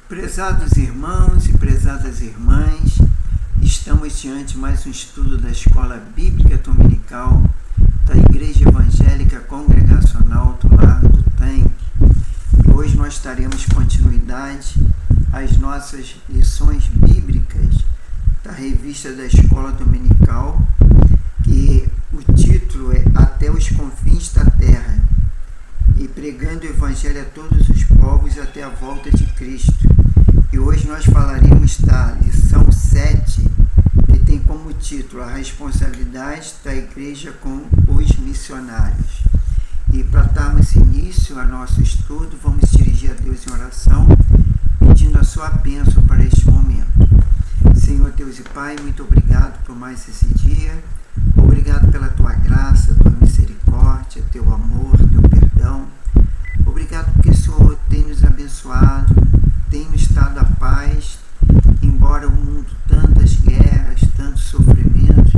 Prezados irmãos e prezadas irmãs, estamos diante de mais um estudo da Escola Bíblica Dominical da Igreja Evangélica Congregacional do Largo do Tanque. E hoje nós daremos continuidade às nossas lições bíblicas da revista da Escola Dominical, que o título é Até os Confins da Terra, e pregando o Evangelho a todos os povos até a volta de Cristo. E hoje nós falaremos da lição 7, que tem como título a responsabilidade da igreja com os missionários. E para darmos início ao nosso estudo, vamos dirigir a Deus em oração, pedindo a sua bênção para este momento. Senhor Deus e Pai, muito obrigado por mais esse dia. Obrigado pela tua graça, tua misericórdia, teu amor, teu perdão. Obrigado porque o Senhor tem nos abençoado, tem nos dado a paz, embora o mundo tantas guerras, tantos sofrimentos,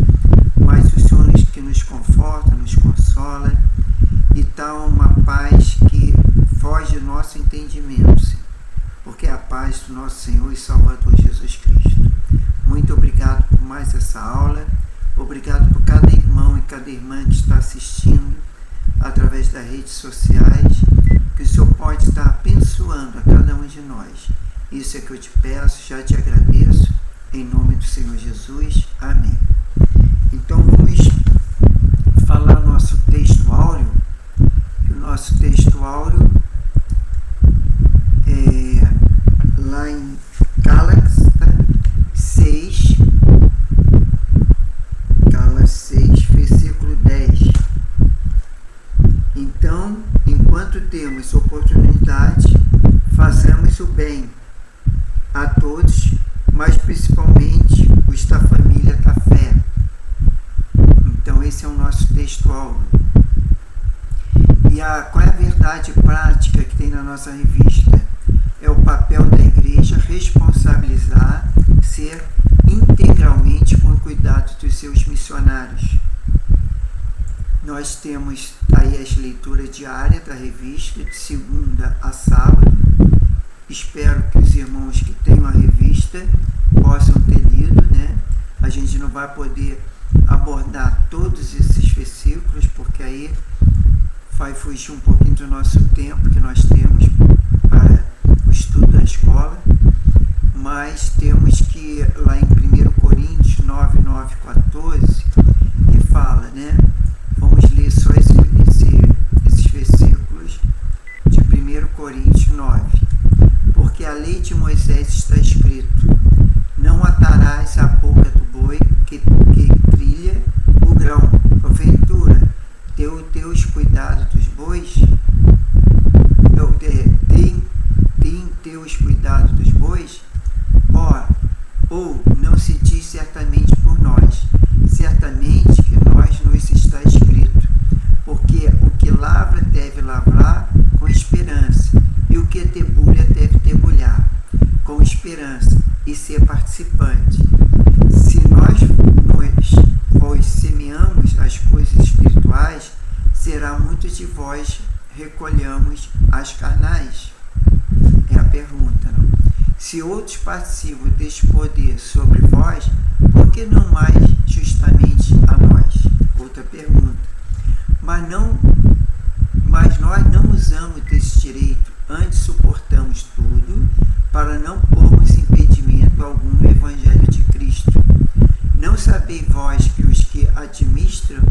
mas o Senhor que nos conforta, nos consola e dá uma paz que foge do nosso entendimento, Senhor, porque é a paz do nosso Senhor e Salvador Jesus Cristo. Muito obrigado por mais essa aula. Obrigado por cada irmão e cada irmã que está assistindo através das redes sociais, que o Senhor pode estar abençoando a cada um de nós. Isso é que eu te peço, já te agradeço, em nome do Senhor Jesus. Amém. Então vamos falar nosso texto áureo. O nosso texto áureo é lá em Gálatas 6, versículo 10. Então, enquanto temos oportunidade, façamos o bem a todos, mas principalmente os da família da fé. Então, esse é o nosso texto áureo. E qual é a verdade prática que tem na nossa revista? É o papel da igreja responsabilizar, ser integralmente com o cuidado dos seus missionários. Nós temos aí as leituras diárias da revista, de segunda a sábado. Espero que os irmãos que tenham a revista possam ter lido, né? A gente não vai poder abordar todos esses versículos, porque aí vai fugir um pouquinho do nosso tempo que nós temos para o estudo da escola. Mas temos que, lá em 1 Coríntios 9, 14, que fala, né? Vamos ler só esses versículos de 1 Coríntios 9. Porque a lei de Moisés está escrito: não atarás a boca do boi que trilha o grão. Porventura, deu teus cuidados dos bois? Tem teus cuidados dos bois? Ou não se diz certamente por nós, certamente que nós nos está escrito, porque o que lavra deve lavrar com esperança, e o que debulha deve debulhar com esperança e ser participante. Se nós semeamos as coisas espirituais, será muitos de vós recolhamos as carnais. É a pergunta, não? Se outros participam deste poder sobre vós, por que não mais justamente a nós? Outra pergunta. Mas nós não usamos desse direito, antes suportamos tudo, para não pormos impedimento algum no Evangelho de Cristo. Não sabeis vós que os que administram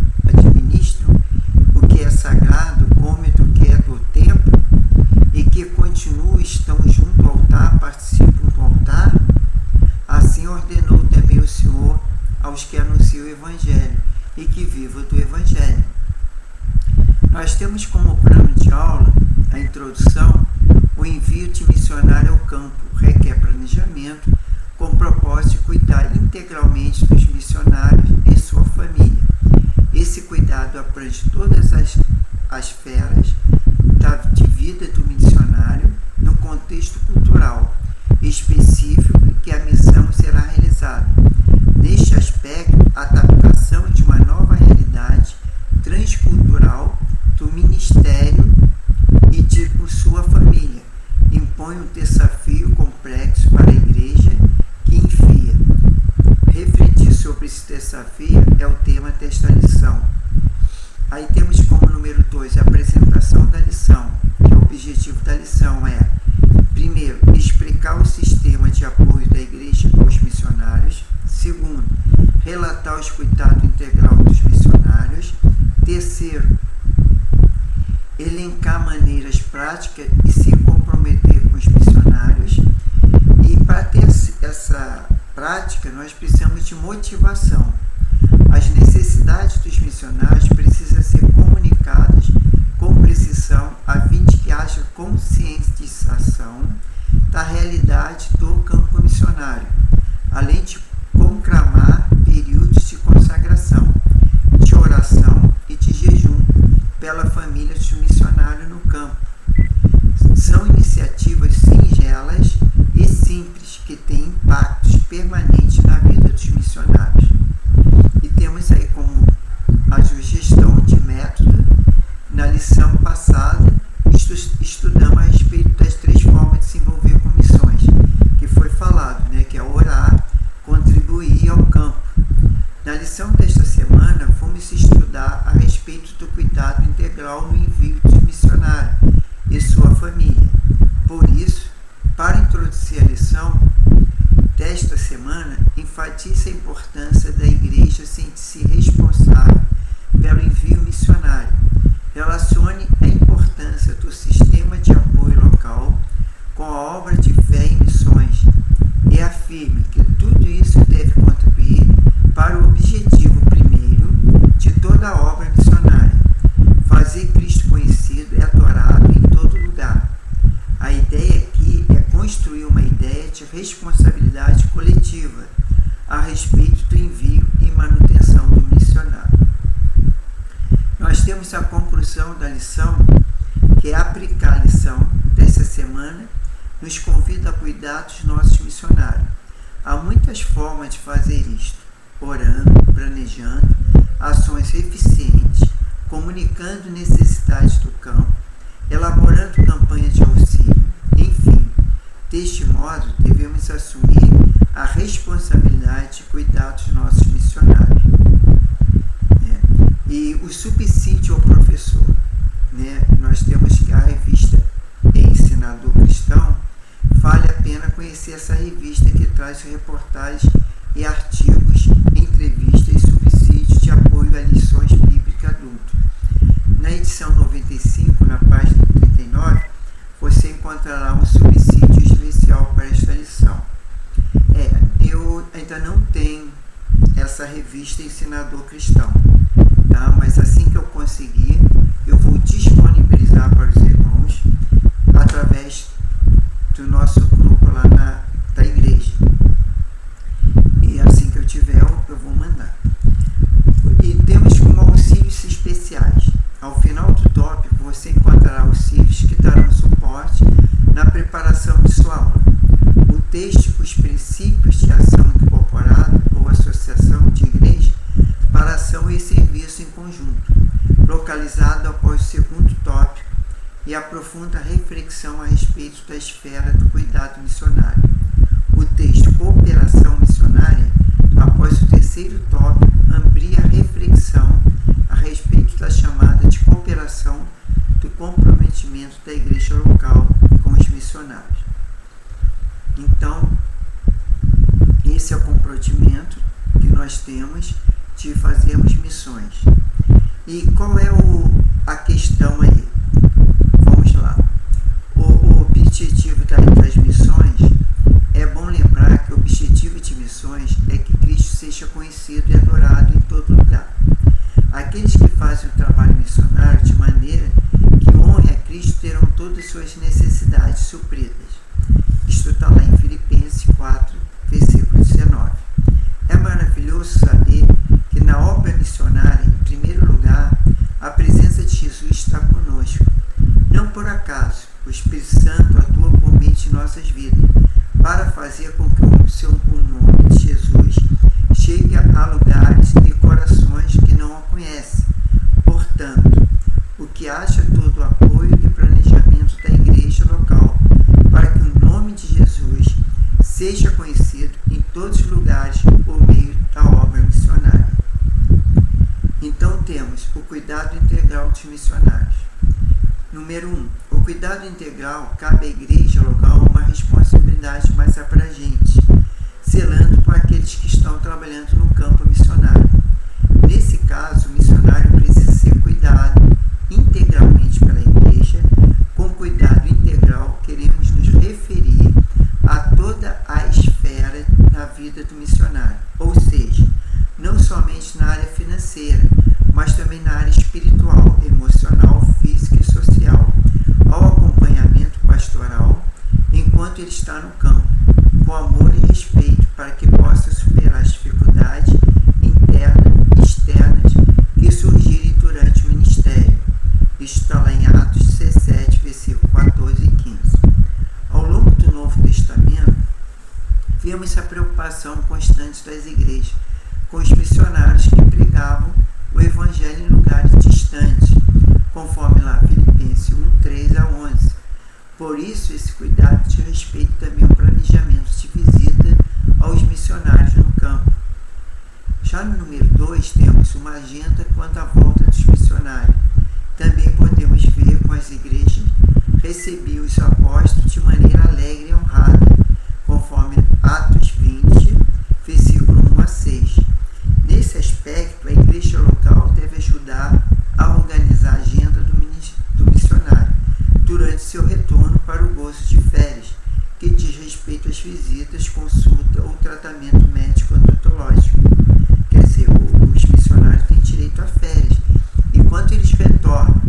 o que é sagrado, comem do que é do templo, e que continuam, estão junto ao altar, participam do altar? Assim ordenou também o Senhor aos que anunciam o Evangelho e que vivam do Evangelho. Nós temos como plano de aula, a introdução, o envio de missionário ao campo, requer planejamento, com o propósito de cuidar integralmente dos missionários e sua família. Esse cuidado abrange todas as esferas de vida do missionário no contexto cultural específico que a missão será realizada. Neste aspecto, a adaptação de uma nova realidade transcultural do ministério e de sua família impõe um desafio completo elencar maneiras práticas e se comprometer com os missionários. E para ter essa prática, nós precisamos de motivação. As necessidades dos missionários precisam ser comunicadas com precisão, a fim de que haja conscientização da realidade do campo missionário, além de conclamar períodos de consagração, de oração e de jejum pela família dos missionários no campo. São iniciativas singelas e simples que têm impactos permanentes na vida dos missionários. E temos aí como a sugestão de método. Na lição passada, estudamos a respeito das 3 formas de se envolver com missões, que foi falado, que é orar, contribuir e ao campo. Na lição desta semana, fomos estudar a respeito do cuidado integral no envio de missionário e sua família. Por isso, para introduzir a lição desta semana, enfatiza a importância da Igreja sentir-se responsável pelo envio missionário. Relacione a importância do sistema de apoio local com a obra de fé em missões e afirme que tudo isso deve contribuir para o objetivo primeiro de toda a obra missionária: fazer Cristo conhecido e adorado em todo lugar. A ideia aqui é construir uma ideia de responsabilidade coletiva a respeito do envio e manutenção do missionário. Nós temos a conclusão da lição, que é aplicar a lição dessa semana, nos convida a cuidar dos nossos missionários. Há muitas formas de fazer isto: orando, planejando, ações eficientes, comunicando necessidades do campo, elaborando campanhas de auxílio, enfim. Deste modo, devemos assumir a responsabilidade de cuidar dos nossos missionários. E o subsídio ao professor. Nós temos que a revista Ensinador Cristão. Vale a pena conhecer essa revista, que traz reportagens e artigos, entrevistas e subsídios de apoio a lições bíblicas adultas. Na edição 95, na página 39, você encontrará um subsídio especial para esta lição. Eu ainda não tenho essa revista Ensinador Cristão, tá? Mas assim que eu conseguir, eu vou disponibilizar para os irmãos através do nosso grupo lá da igreja. E assim que eu tiver, eu vou mandar. E temos como auxílios especiais. Ao final do tópico, você encontrará auxílios que darão suporte na preparação de sua aula. O texto, os princípios de ação incorporada ou associação de igreja para ação e serviço em conjunto, localizado após o segundo tópico, e aprofunda a reflexão a respeito da esfera do cuidado missionário. O texto Cooperação Missionária, após o terceiro tópico, amplia a reflexão a respeito da chamada de cooperação do comprometimento da igreja local com os missionários. Então, esse é o comprometimento que nós temos de fazermos missões. E qual é a questão aí? Vamos lá. O objetivo das missões, é bom lembrar que o objetivo de missões é que Cristo seja conhecido e adorado em todo lugar. Aqueles que fazem o trabalho missionário de maneira que honre a Cristo terão todas as suas necessidades supridas. Isto está lá em Filipenses 4, versículo 19. É maravilhoso saber que na obra missionária, em primeiro lugar, a presença de Jesus está conosco. Não por acaso, o Espírito Santo atua por meio de nossas vidas, para fazer com que o nome de Jesus chegue a lugares e corações que não o conhecem. Portanto, o que haja todo o apoio e planejamento da igreja local para que o nome de Jesus seja conhecido em todos os lugares por meio da obra missionária. Então temos o cuidado integral dos missionários. Número 1. O cuidado integral cabe à igreja local uma responsabilidade mais abrangente, zelando por aqueles que estão trabalhando no campo missionário. Nesse caso, o missionário precisa ser cuidado integralmente pela igreja. vida do missionário, ou seja, não somente na área financeira, mas também na área espiritual, emocional, física e social, ao acompanhamento pastoral enquanto ele está no campo, com amor e respeito, para que possa superar as dificuldades internas e externas que surgirem durante o ministério. Isso está lá em Atos 17, versículos 14 e 15. Ao longo do Novo Testamento, vemos a preocupação constante das igrejas com os missionários que pregavam o Evangelho em lugares distantes, conforme lá Filipenses 1, 3 a 11. Por isso, esse cuidado diz respeito também ao planejamento de visita aos missionários no campo. Já no número 2, temos uma agenda quanto à volta dos missionários. Também podemos ver como as igrejas recebiam os apóstolos de maneira alegre e honrada, conforme Atos 20, versículo 1 a 6. Nesse aspecto, a igreja local deve ajudar a organizar a agenda do missionário durante seu retorno para o gozo de férias, que diz respeito às visitas, consulta ou tratamento médico odontológico. Quer dizer, os missionários têm direito a férias. Enquanto eles retornam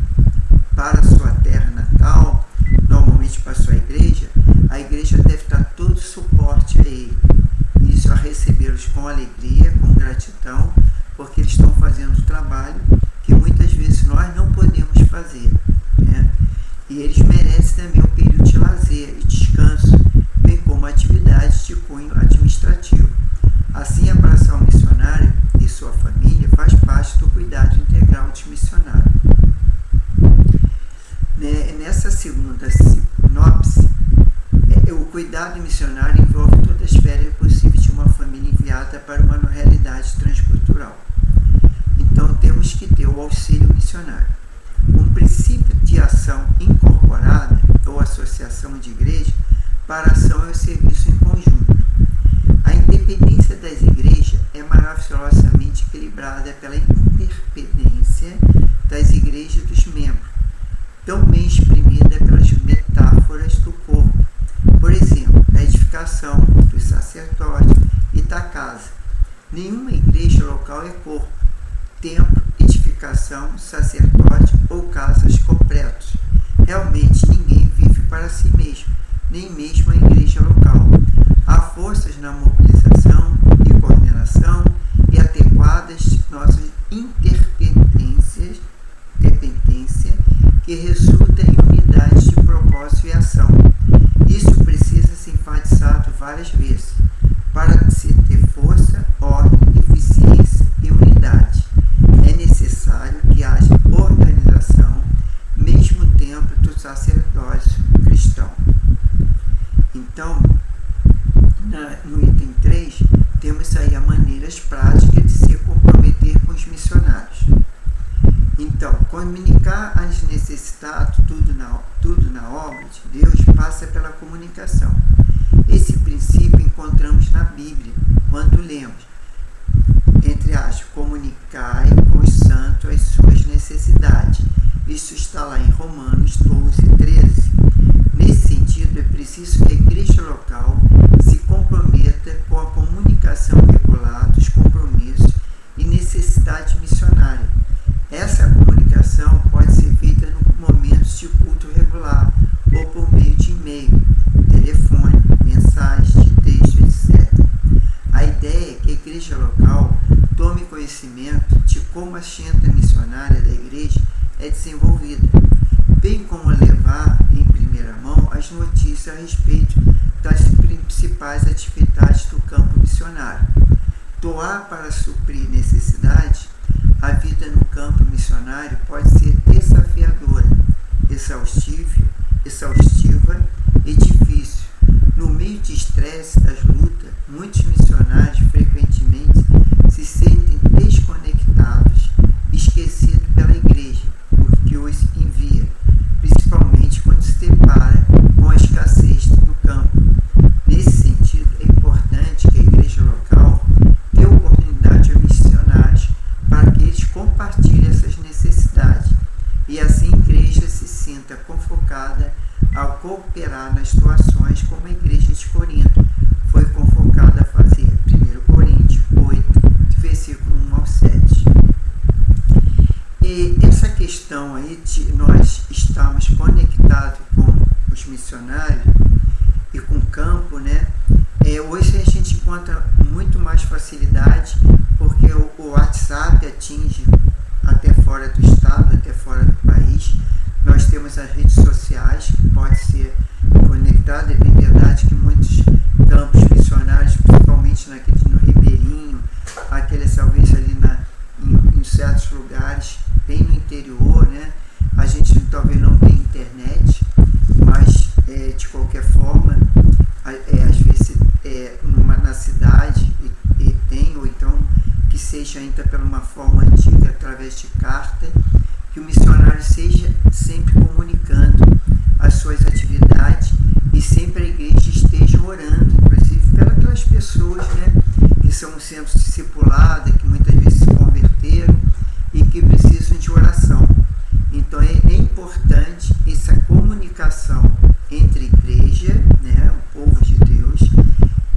para a sua terra natal, normalmente para a sua igreja, a igreja deve dar todo o suporte a ele. Isso a recebê-los com alegria, com gratidão, porque eles estão fazendo o trabalho que muitas vezes nós não podemos fazer, né? E eles merecem também um período de lazer e descanso, bem como atividades de cunho administrativo. Assim, abraçar o missionário e sua família faz parte do cuidado integral dos missionários. Nessa segunda sinopse, o cuidado missionário envolve todas as férias possíveis de uma família enviada para uma realidade transcultural. Então, temos que ter o auxílio missionário. Um princípio de ação incorporada ou associação de igreja para ação é o serviço em conjunto. A independência das igrejas é maravilhosamente equilibrada pela interdependência das igrejas dos membros, tão bem exprimida pelas metáforas do corpo. Por exemplo, a edificação dos sacerdotes e da casa. Nenhuma igreja local é corpo, templo, edificação, sacerdote ou casas completos. Realmente ninguém vive para si mesmo, nem mesmo a igreja local. Há forças na mobilização e coordenação e adequadas de nossas interdependência que resulta em unidade de propósito e ação. Isso precisa ser enfatizado várias vezes. Para se ter força, ordem, eficiência e unidade, é necessário que haja organização, mesmo tempo do sacerdócio cristão. Então, no item 3, temos aí as maneiras práticas de se comprometer com os missionários. Então, comunicar as necessidades, tudo na obra de Deus, passa pela comunicação. Esse princípio encontramos na Bíblia, quando lemos, entre aspas, comunicai com os santos as suas necessidades. Isso está lá em Romanos 12, 13. Nesse sentido, é preciso que a igreja local se comprometa com a comunicação regular dos compromissos e necessidades missionárias. Essa comunicação pode ser feita no momentos de culto regular ou por meio de e-mail, telefone, mensagem de texto, etc. A ideia é que a igreja local tome conhecimento de como a agenda missionária da igreja é desenvolvida, bem como levar em primeira mão as notícias a respeito das principais atividades do campo missionário. Doar para suprir necessidades. A vida no campo missionário pode ser desafiadora, exaustiva e difícil. No meio de estresse das lutas, muitos missionários frequentemente se sentem desconectados, esquecidos pela igreja, porque os envia, principalmente quando se depara com a escassez no campo. Nesse sentido, é importante que a igreja local dê oportunidade aos missionários para que eles compartilhem essas necessidades e assim a igreja se sinta convocada a cooperar nas situações como a igreja de Corinto foi convocada a fazer. missionários e com campo, né? Hoje a gente encontra muito mais facilidade, porque o WhatsApp atinge até fora do estado, até fora do país. Nós temos as redes sociais, que pode ser conectado. É bem verdade que muitos campos missionários, principalmente no Ribeirinho, aqueles talvez ali em certos lugares, bem no interior, né? A gente talvez não tenha internet, mas de qualquer forma, às vezes na cidade tem, ou então que seja ainda por uma forma antiga, através de carta, que o missionário seja sempre comunicando as suas atividades e sempre a igreja esteja orando, inclusive pelas pessoas, né, que são sendo discipuladas, que muitas vezes se converteram e que precisam de oração. Então é importante essa comunicação entre a igreja, né, o povo de Deus,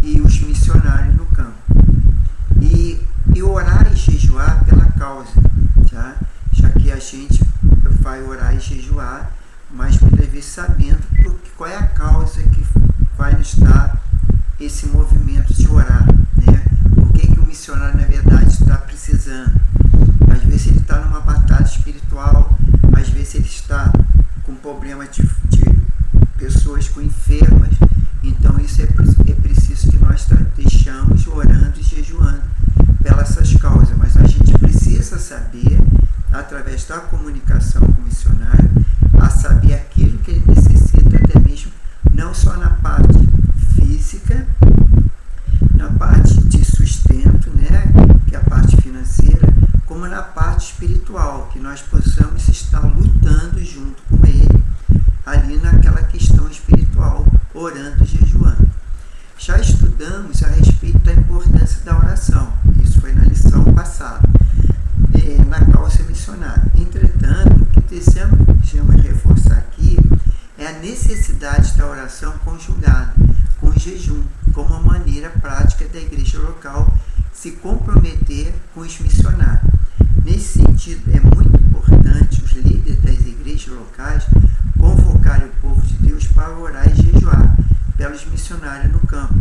e os missionários no campo. E orar e jejuar pela causa, tá? Já que a gente vai orar e jejuar, mas muitas vezes sabendo qual é a causa que vai nos dar esse movimento de orar, né? O que o missionário na verdade está precisando. Às vezes ele está numa batalha espiritual, às vezes ele está com problema de pessoas com enfermas. Então isso é preciso que nós deixamos orando e jejuando pelas essas causas, mas a gente precisa saber, através da comunicação com o missionário, a saber aquilo que ele necessita, até mesmo não só na parte física, na parte de sustento, né, que é a parte financeira, como na parte espiritual, que nós possamos estar lutando junto com ele ali naquela questão espiritual, orando e jejuando. Já estudamos a respeito da importância da oração, isso foi na lição passada, na causa missionária. Entretanto, o que desejamos reforçar aqui é a necessidade da oração conjugada com o jejum, como uma maneira prática da igreja local se comprometer com os missionários. Nesse sentido, é muito importante os líderes das igrejas locais convocarem o povo de Deus para orar e jejuar pelos missionários no campo.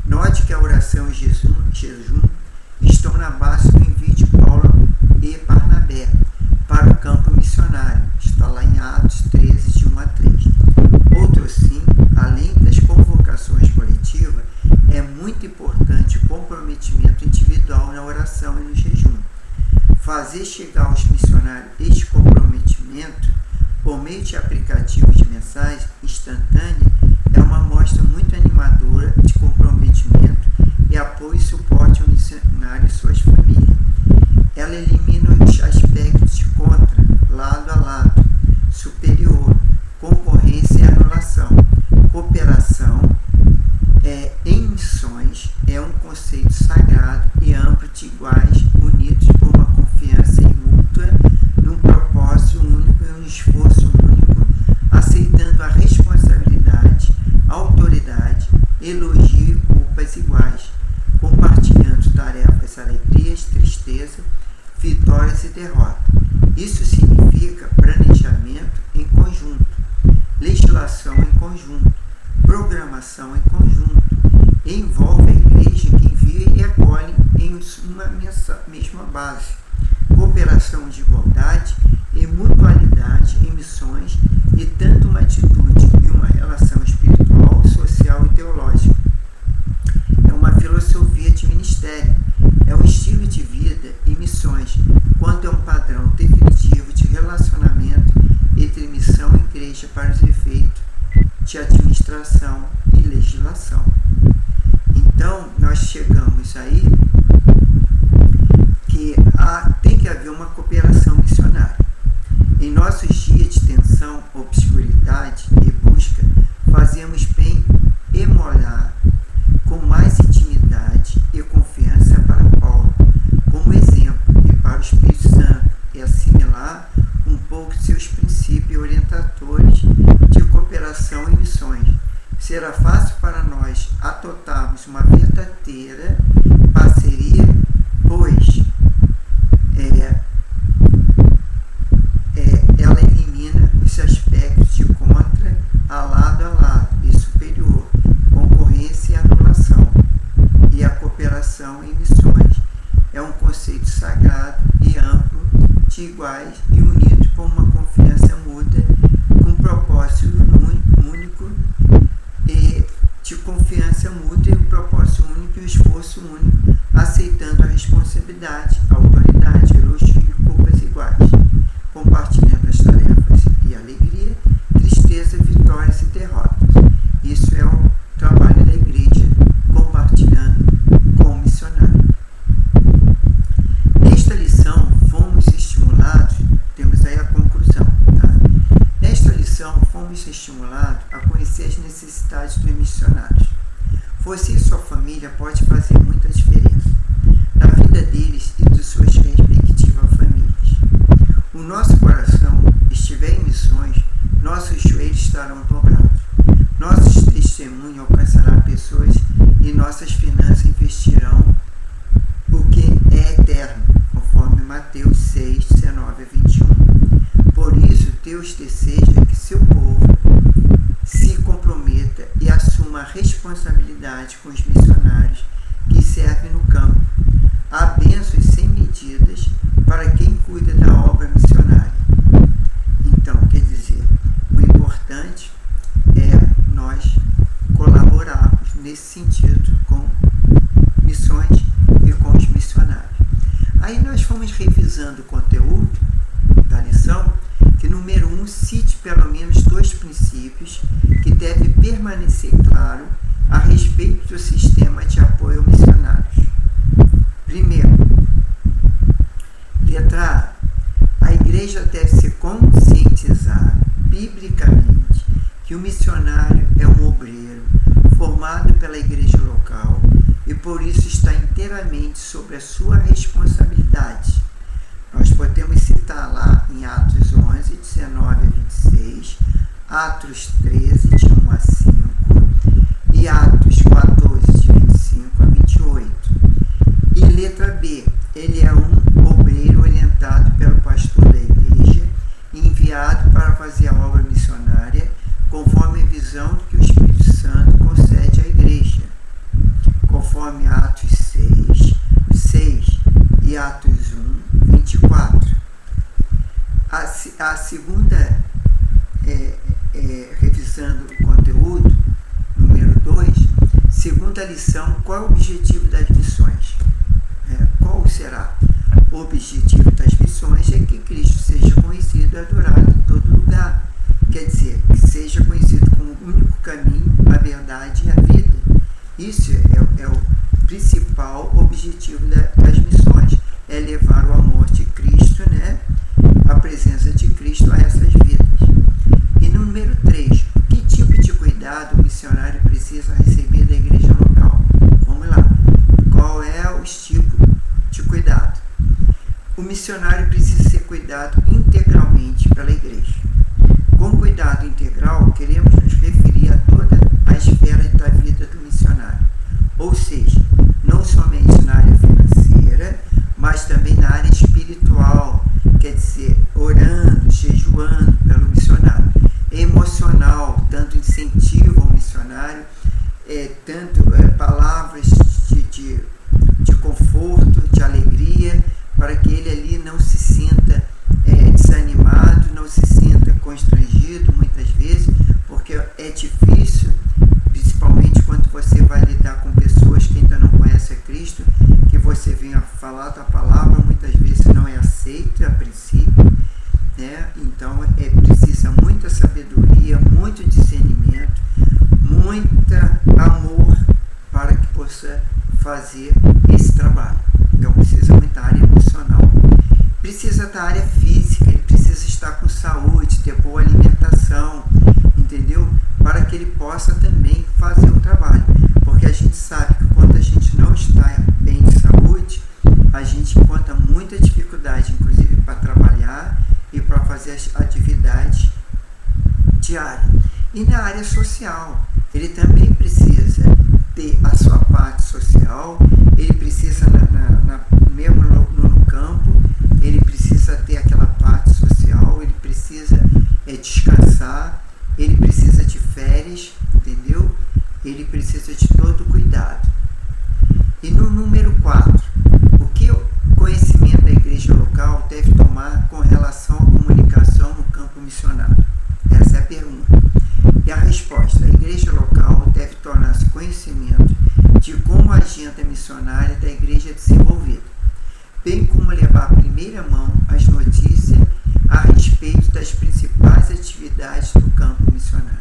Note que a oração e jejum estão na base do envio de Paulo e Barnabé para o campo missionário. Está lá em Atos 13, de 1 a 3. Outro sim, além das convocações coletivas, é muito importante o comprometimento individual na oração e no jejum. Fazer chegar aos missionários este comprometimento por meio de aplicativos de mensagem instantânea é uma amostra muito animadora de comprometimento e apoio e suporte ao missionário e suas famílias. Ela elimina os aspectos de contra, lado a lado, superior, concorrência e anulação. Cooperação em missões é um conceito sagrado e amplo de iguais, unidos por uma confiança mútua, num propósito único e um esforço único, aceitando a responsabilidade, autoridade, elogio e culpas iguais, compartilhando tarefas, alegrias, tristeza, vitórias e derrotas. Isso significa planejamento em conjunto, legislação em conjunto, programação em conjunto. Envolve a igreja que envia e acolhe em uma mesma base. Cooperação de igualdade e mutualidade em missões e tanto uma atitude e uma relação espiritual, social e teológica. É uma filosofia de ministério, é um estilo de vida e missões, quanto é um padrão definitivo de relacionamento entre missão e igreja para os efeitos de administração e legislação. Então, nós chegamos aí que tem que haver uma cooperação missionária. Em nossos dias de tensão, obscuridade e busca, fazemos bem emular com mais intimidade e confiança para Paulo, como exemplo, e para o Espírito Santo, e assimilar um pouco seus princípios orientadores de cooperação e missões. Será fácil para nós adotarmos uma verdadeira parceria, pois ela elimina os aspectos de contra a lado de iguais e unidos por uma confiança mútua, com um propósito único, de confiança mútua e um propósito único e um esforço único, aceitando a responsabilidade, a autoridade, elogios e culpas iguais, compartilhando as tarefas e alegria, tristeza, vitórias e derrotas. Isso é o trabalho da igreja, compartilhando com o missionário. Nesta lição, fomos estimulados, temos aí a conclusão, tá? Nesta lição, fomos estimulados a conhecer as necessidades dos missionários. Você e sua família pode fazer muita diferença na vida deles e de suas respectivas famílias. O nosso coração estiver em missões, nossos joelhos estarão dobrados. Nossos testemunhos alcançarão pessoas e nossas finanças investirão o que é eterno, conforme Mateus 6, 19 a 21. Por isso, Deus deseja que seu povo se comprometa e assuma a responsabilidade com os missionários que servem no campo. Há bênçãos sem medidas para quem cuida da obra missionária. Então, quer dizer, o importante é nós colaborarmos nesse sentido com missões e com os missionários. Aí nós fomos revisando o conteúdo da lição, que número 1 cite pelo menos 2 princípios que devem permanecer claro a respeito do sistema de apoio a missionários. Primeiro, letra A igreja deve se conscientizar biblicamente que o missionário é um obreiro formado pela igreja local e por isso está inteiramente sob a sua responsabilidade. Nós podemos citar lá em Atos 11, 19 a 26, Atos 13, de 1 a 5 e Atos 14, de 25 a 28. E letra B, ele é um obreiro orientado pelo pastor da igreja, enviado para fazer a obra missionária, conforme a visão que o Espírito Santo concede à igreja, conforme Atos 6 e Atos 1, 24. A segunda, revisando o conteúdo, número 2, segunda lição, qual é o objetivo das missões? Qual será? O objetivo das missões é que Cristo seja conhecido e adorado em todo lugar. Quer dizer, que seja conhecido como o único caminho, a verdade e a vida. Isso é o principal objetivo das missões, é levar o amor de Cristo, né? A presença de Cristo a essas vidas. E número 3, que tipo de cuidado o missionário precisa receber da igreja local? Vamos lá. Qual é o tipo de cuidado? O missionário precisa ser cuidado integralmente pela igreja. Com cuidado integral, queremos nos referir a toda a esfera da vida do missionário. Ou seja, não somente na área financeira, mas também na área espiritual, quer dizer, orando, jejuando pelo missionário. Emocional, dando incentivo ao missionário, tanto palavras de conforto, de alegria, para que ele ali não se sinta desanimado, não se sinta constrangido muitas vezes, porque é difícil, principalmente quando você vai lidar com pessoas que ainda não conhecem a Cristo, que você venha falar da palavra, muitas vezes não é aceito a princípio, né? Então precisa muita sabedoria, muito discernimento, muito amor para que possa fazer esse trabalho. Então precisa muita área emocional. Precisa da área física, ele precisa estar com saúde, ter boa alimentação, entendeu? Para que ele possa também fazer o trabalho. Porque a gente sabe que quando a gente não está bem de saúde, a gente encontra muita dificuldade, inclusive para trabalhar e para fazer as atividades diárias. E na área social, ele também precisa ter a sua parte social, ele precisa, mesmo no campo, ele precisa ter aquela parte social, ele precisa descansar, ele precisa de férias, entendeu? Ele precisa de todo cuidado. E no número 4, o que o conhecimento da igreja igreja local deve tomar com relação à comunicação no campo missionário? Essa é a pergunta. E a resposta: a igreja local deve tornar-se conhecimento de como a agenda missionária da igreja é desenvolvida, bem como levar à primeira mão as notícias a respeito das principais atividades do campo missionário.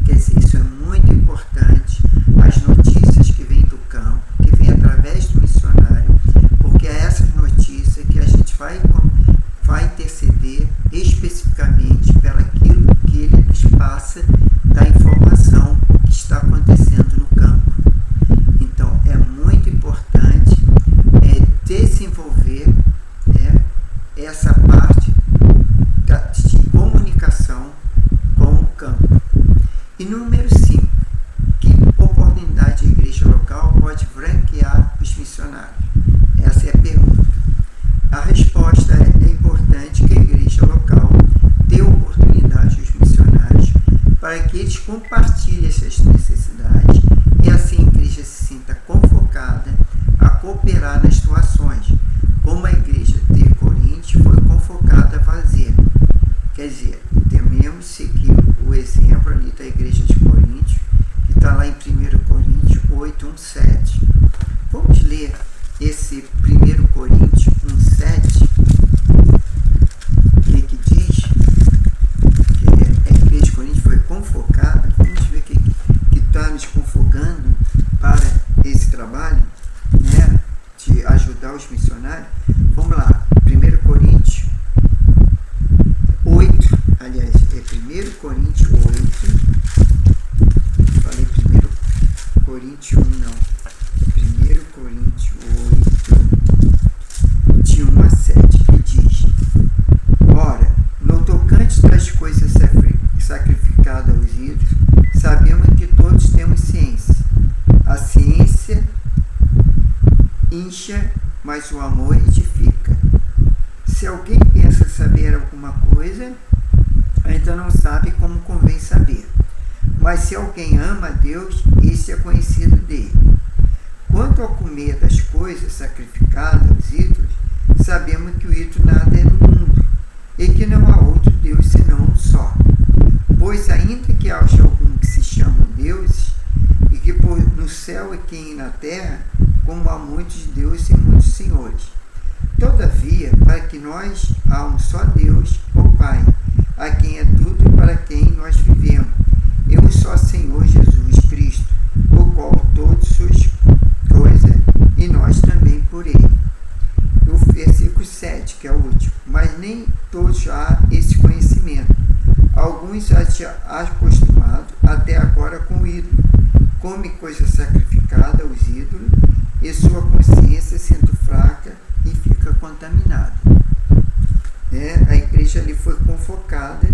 Quer dizer, isso é muito importante, as notícias que vêm do campo, que vêm através do missionário, porque é essas notícias que a gente vai interceder especificamente pelo aquilo que ele nos passa da informação que está acontecendo no campo. Então, é muito importante desenvolver essa parte de comunicação com o campo. E número 5, que oportunidade a igreja local pode franquear os missionários? Essa é a pergunta. A resposta é importante que a igreja local dê oportunidade aos missionários para que eles compartilhem essas necessidades e assim a igreja se sinta convocada a cooperar nas situações, como a igreja de Corinto foi convocada a fazer. Quer dizer, devemos seguir o exemplo ali da igreja de Corinto, que está lá em 1 Coríntios 8, 1, 7. Vamos ler esse 1 Coríntios 1, 7, que diz que a igreja de Corinto foi convocada. Vamos ver o que está nos convocando para esse trabalho, né, de ajudar os missionários. Vamos lá, 1 Coríntios 8, aliás, é 1 Coríntios 8, falei 1 Coríntios 1, não, 1 Coríntios 8, de 1 a 7, que diz: ora, no tocante das coisas sacrificadas aos ídolos, sabemos que todos temos ciência. A ciência incha, mas o amor edifica. Se alguém pensa saber alguma coisa, ainda não sabe como convém saber. Mas se alguém ama a Deus, esse é conhecido dele. Quanto ao comer das coisas sacrificadas aos ídolos, sabemos que o ídolo nada é no mundo, e que não há outro Deus senão um só. Pois ainda que haja algum que se chamam deuses, e que no céu e que na terra, como há muitos deuses e muitos senhores. Todavia, para que nós há um só Deus, o Pai, a quem é tudo e para quem nós vivemos, e um só Senhor Jesus Cristo, o qual todos sois coisas, e nós também por ele. O versículo 7, que é o último: mas nem todos há esse conhecimento. Alguns já se acostumados até agora com o ídolo, come coisa sacrificada aos ídolos, e sua consciência sendo fraca e fica contaminada. A igreja ali foi convocada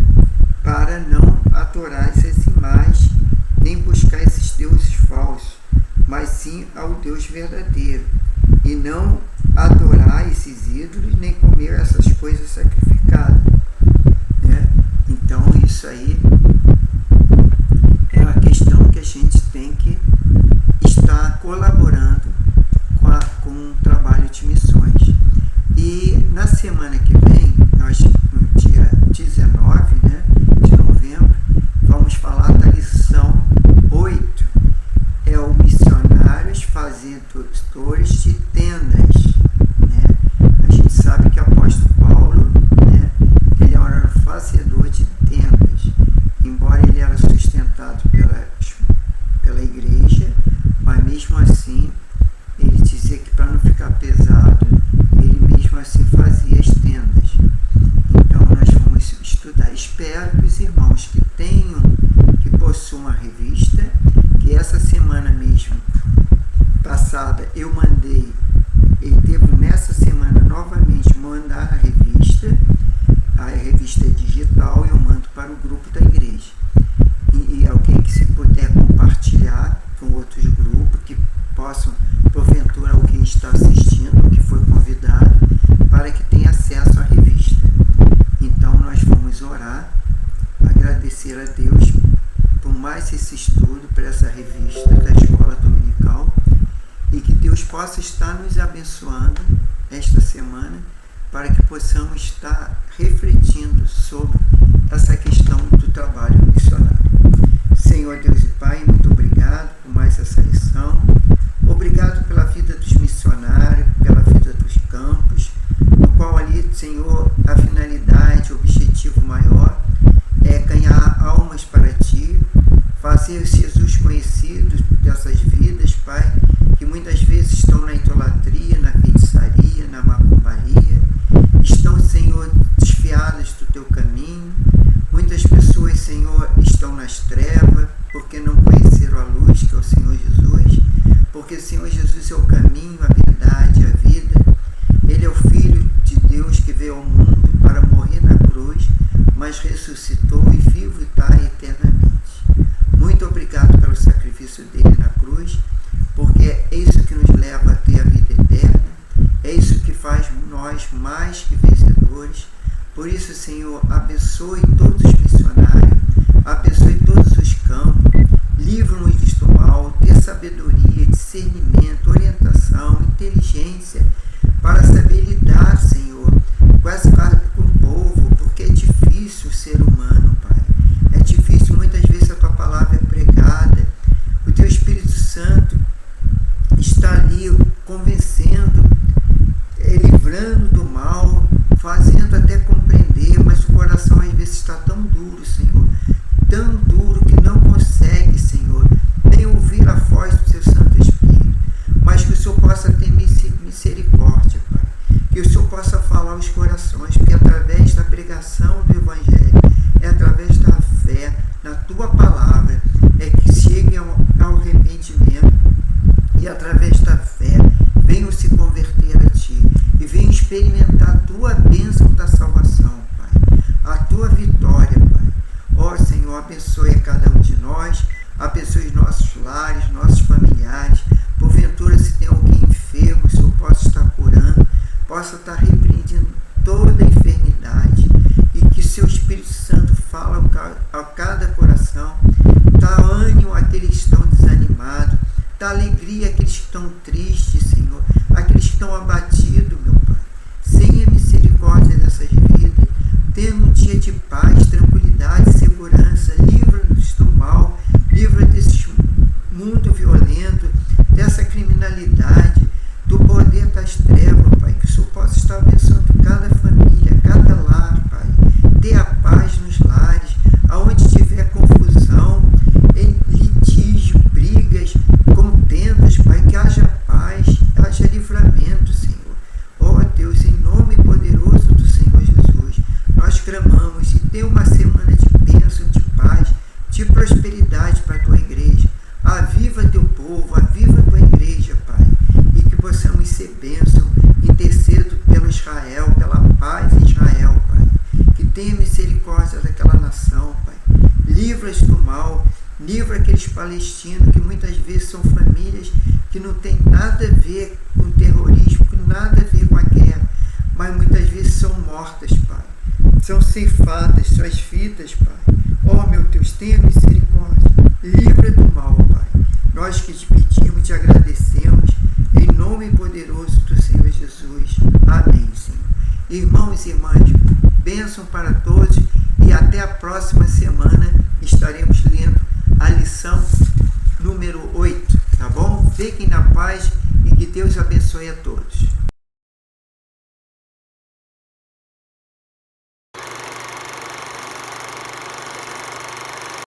para não adorar essas imagens, nem buscar esses deuses falsos, mas sim ao Deus verdadeiro, e não adorar esses ídolos, nem comer essas coisas sacrificadas. Então isso aí é uma questão que a gente tem que estar colaborando com um trabalho de missões. E na semana que vem, nós, no dia 19, de novembro, vamos falar da lição 8, é o missionários fazedores de tendas. A gente sabe que o apóstolo Paulo, ele era um fazedor de tendas, embora ele era sustentado pela igreja, mas mesmo assim ele dizia que para não ficar pesado, ele mesmo assim fazia as tendas. Então nós vamos estudar. Espero que os irmãos que possuam uma revista, que essa semana mesmo passada eu mandei, e devo nessa semana novamente mandar a revista é digital, eu mando para o grupo da igreja. E alguém que se puder compartilhar com outros grupos, que possam, porventura, alguém está assistindo, que foi convidado, para que tenha acesso à revista. Então nós vamos orar, agradecer a Deus por mais esse estudo, para essa revista da Escola Dominical, e que Deus possa estar nos abençoando esta semana, para que possamos estar refletindo sobre essa questão do trabalho missionário. Senhor Deus e Pai, muito obrigado por mais essa lição. Obrigado pela vida dos missionários, pela vida dos campos, no qual ali, Senhor, a finalidade, o objetivo maior é ganhar almas para Ti, fazer Jesus conhecido dessas vidas, Pai, que muitas vezes estão na idolatria, na feitiçaria, na macumbaria, estão, Senhor, desfiadas do Teu caminho. Muitas pessoas, Senhor, estão nas trevas, porque não conheceram a luz, que é o Senhor Jesus, porque o Senhor Jesus é o caminho, a verdade, a vida. Ele é o Filho de Deus que veio ao mundo para morrer na cruz, mas ressuscitou e vivo está eternamente. Muito obrigado pelo sacrifício dele na cruz, porque é isso que nos leva a ter a vida eterna, é isso que faz nós mais que vencedores. Por isso, Senhor, abençoe todos os missionários, abençoe todos os campos, livra-nos do mal, dê sabedoria, discernimento, orientação, inteligência, para saber lidar, Senhor, com o povo, porque é difícil ser humano, Pai. É difícil, muitas vezes a Tua palavra é pregada, o Teu Espírito Santo está ali convencendo, livrando do mal, fazendo até compreender, mas o coração às vezes está tão duro, Senhor, tão duro que não consegue, Senhor, nem ouvir a voz do Teu Santo Espírito, mas que o Senhor possa ter misericórdia, Pai, que o Senhor possa falar aos corações, porque através da pregação do Evangelho, é através da fé na Tua palavra, é que cheguem ao arrependimento, e através da fé venham se converter a Ti, e venham experimentar a Tua bênção da salvação, Pai, a Tua vitória, Pai. Ó Senhor, abençoe a cada um de nós, abençoe os nossos lares, nossos familiares. Porventura, se tem alguém enfermo, o Senhor possa estar curando, possa estar repreendendo toda a enfermidade, e que Seu Espírito Santo fala a cada coração, dá ânimo àqueles que estão desanimados, dá alegria àqueles que estão tristes, Senhor, àqueles que estão abatidos, meu Pai. Tenha misericórdia dessas vidas, tenha um dia de paz, tranquilidade, segurança, livra-nos do mal, livra desse mundo violento, dessa criminalidade, do poder das trevas, Pai, que o Senhor possa estar abençoando cada família, cada lar, Pai, dê a paz nos lares, aonde tiver confusão, litígio, brigas, contendas, Pai, que haja paz, haja livramento, Senhor. Ó Deus, em nome poderoso do Senhor Jesus, nós clamamos e tenha uma semana de bênção, de paz, de prosperidade para a Tua igreja. Aviva Teu povo, aviva a Tua igreja, Pai, e que possamos ser bênção, intercedo pelo Israel, pela paz em Israel, Pai. Que tenha misericórdia daquela nação, Pai. Livra-os do mal, livra aqueles palestinos que muitas vezes são famílias que não têm nada a ver com terrorismo, nada a ver com a guerra, mas muitas vezes são mortas, Pai. São ceifadas, suas vidas, Pai. Ó meu Deus, tenha misericórdia, livra do mal, Pai. Nós que te pedimos, te agradecemos, em nome poderoso do Senhor Jesus. Amém, Senhor. Irmãos e irmãs, bênção para todos, e até a próxima semana estaremos lendo a lição número 8, tá bom? Fiquem na paz e que Deus abençoe a todos.